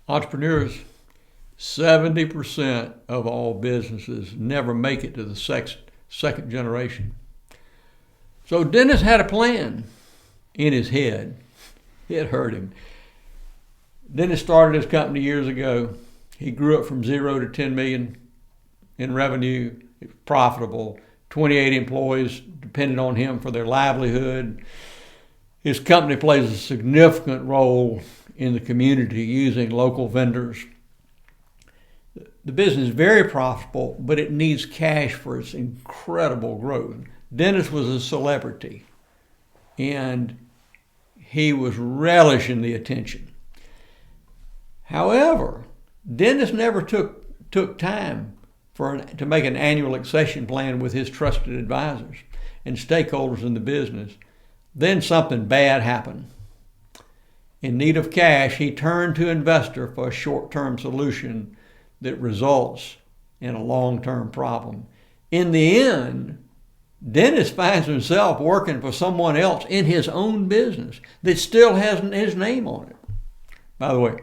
Entrepreneurs, 70% of all businesses never make it to the second generation. So Dennis had a plan in his head. It hurt him. Dennis started his company years ago. He grew up from 0 to 10 million in revenue. It was profitable. 28 employees depended on him for their livelihood. His company plays a significant role in the community using local vendors. The business is very profitable, but it needs cash for its incredible growth. Dennis was a celebrity, and he was relishing the attention. However, Dennis never took time to make an annual succession plan with his trusted advisors and stakeholders in the business. Then something bad happened. In need of cash, he turned to an investor for a short-term solution that results in a long-term problem. In the end, Dennis finds himself working for someone else in his own business that still has his name on it. By the way,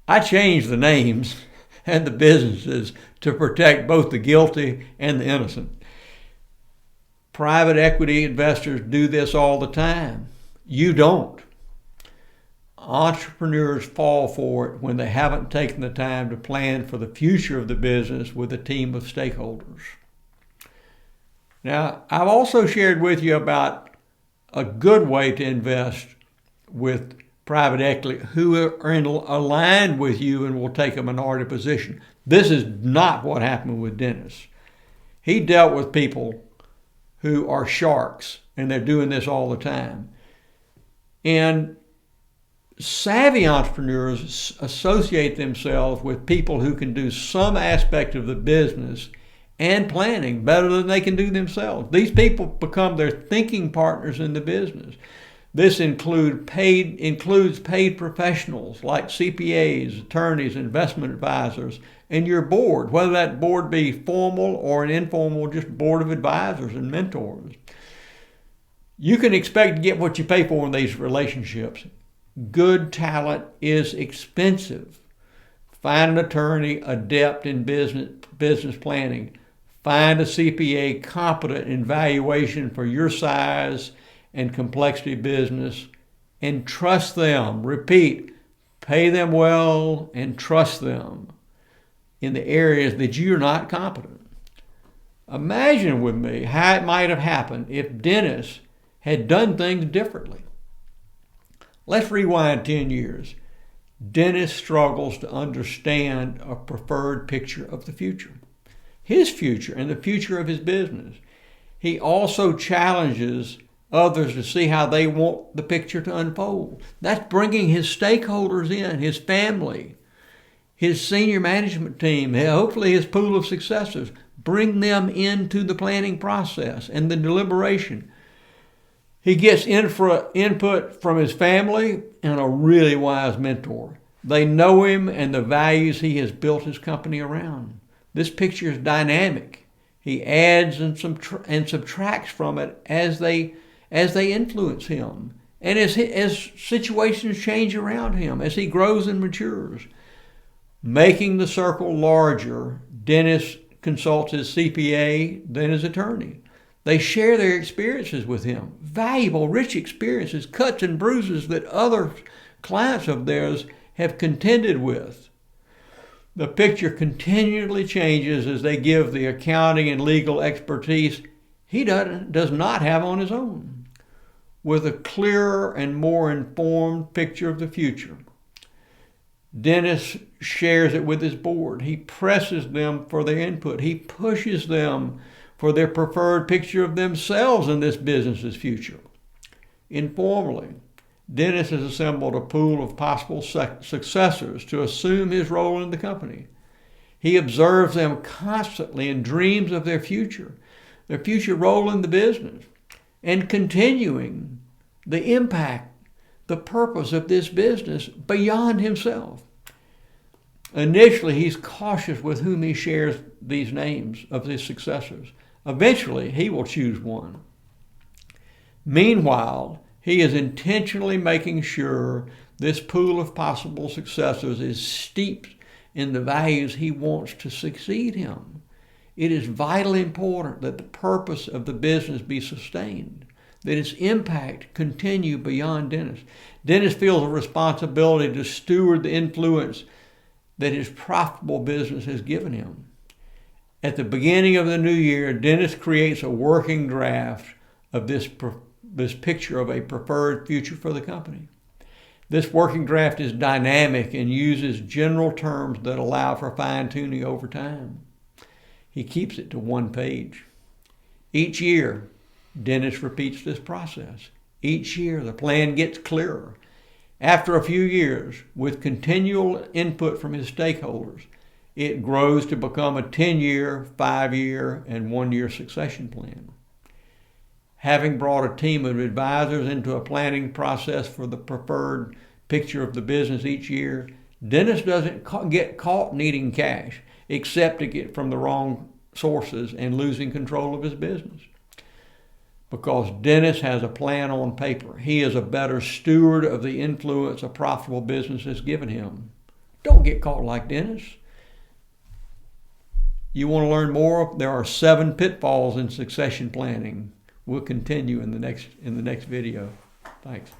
I changed the names and the businesses to protect both the guilty and the innocent. Private equity investors do this all the time. You don't. Entrepreneurs fall for it when they haven't taken the time to plan for the future of the business with a team of stakeholders. Now, I've also shared with you about a good way to invest with private equity who are aligned with you and will take a minority position. This is not what happened with Dennis. He dealt with people who are sharks, and they're doing this all the time. And savvy entrepreneurs associate themselves with people who can do some aspect of the business and planning better than they can do themselves. These people become their thinking partners in the business. This includes paid professionals like CPAs, attorneys, investment advisors, and your board, whether that board be formal or an informal, just board of advisors and mentors. You can expect to get what you pay for in these relationships. Good talent is expensive. Find an attorney adept in business planning. Find a CPA competent in valuation for your size and complexity business, and trust them. Repeat, pay them well and trust them in the areas that you're not competent. Imagine with me how it might have happened if Dennis had done things differently. Let's rewind 10 years. Dennis struggles to understand a preferred picture of the future, his future and the future of his business. He also challenges others to see how they want the picture to unfold. That's bringing his stakeholders in, his family, his senior management team, hopefully his pool of successors. Bring them into the planning process and the deliberation. He gets input from his family and a really wise mentor. They know him and the values he has built his company around. This picture is dynamic. He adds and subtracts from it as they influence him and as situations change around him, as he grows and matures. Making the circle larger, Dennis consults his CPA, then his attorney. They share their experiences with him, valuable, rich experiences, cuts and bruises that other clients of theirs have contended with. The picture continually changes as they give the accounting and legal expertise he does not have on his own, with a clearer and more informed picture of the future. Dennis shares it with his board. He presses them for their input. He pushes them for their preferred picture of themselves in this business's future. Informally, Dennis has assembled a pool of possible successors to assume his role in the company. He observes them constantly and dreams of their future role in the business, and continuing the impact, the purpose of this business beyond himself. Initially, he's cautious with whom he shares these names of his successors. Eventually, he will choose one. Meanwhile, he is intentionally making sure This pool of possible successors is steeped in the values he wants to succeed him. It is vitally important that the purpose of the business be sustained, that its impact continue beyond Dennis. Dennis feels a responsibility to steward the influence that his profitable business has given him. At the beginning of the new year, Dennis creates a working draft of this picture of a preferred future for the company. This working draft is dynamic and uses general terms that allow for fine-tuning over time. He keeps it to one page. Each year, Dennis repeats this process. Each year, the plan gets clearer. After a few years, with continual input from his stakeholders, it grows to become a 10-year, 5-year, and 1-year succession plan. Having brought a team of advisors into a planning process for the preferred picture of the business each year, Dennis doesn't get caught needing cash, accepting it from the wrong sources and losing control of his business. Because Dennis has a plan on paper, he is a better steward of the influence a profitable business has given him. Don't get caught like Dennis. You want to learn more? There are 7 pitfalls in succession planning. We'll continue in the next video. Thanks.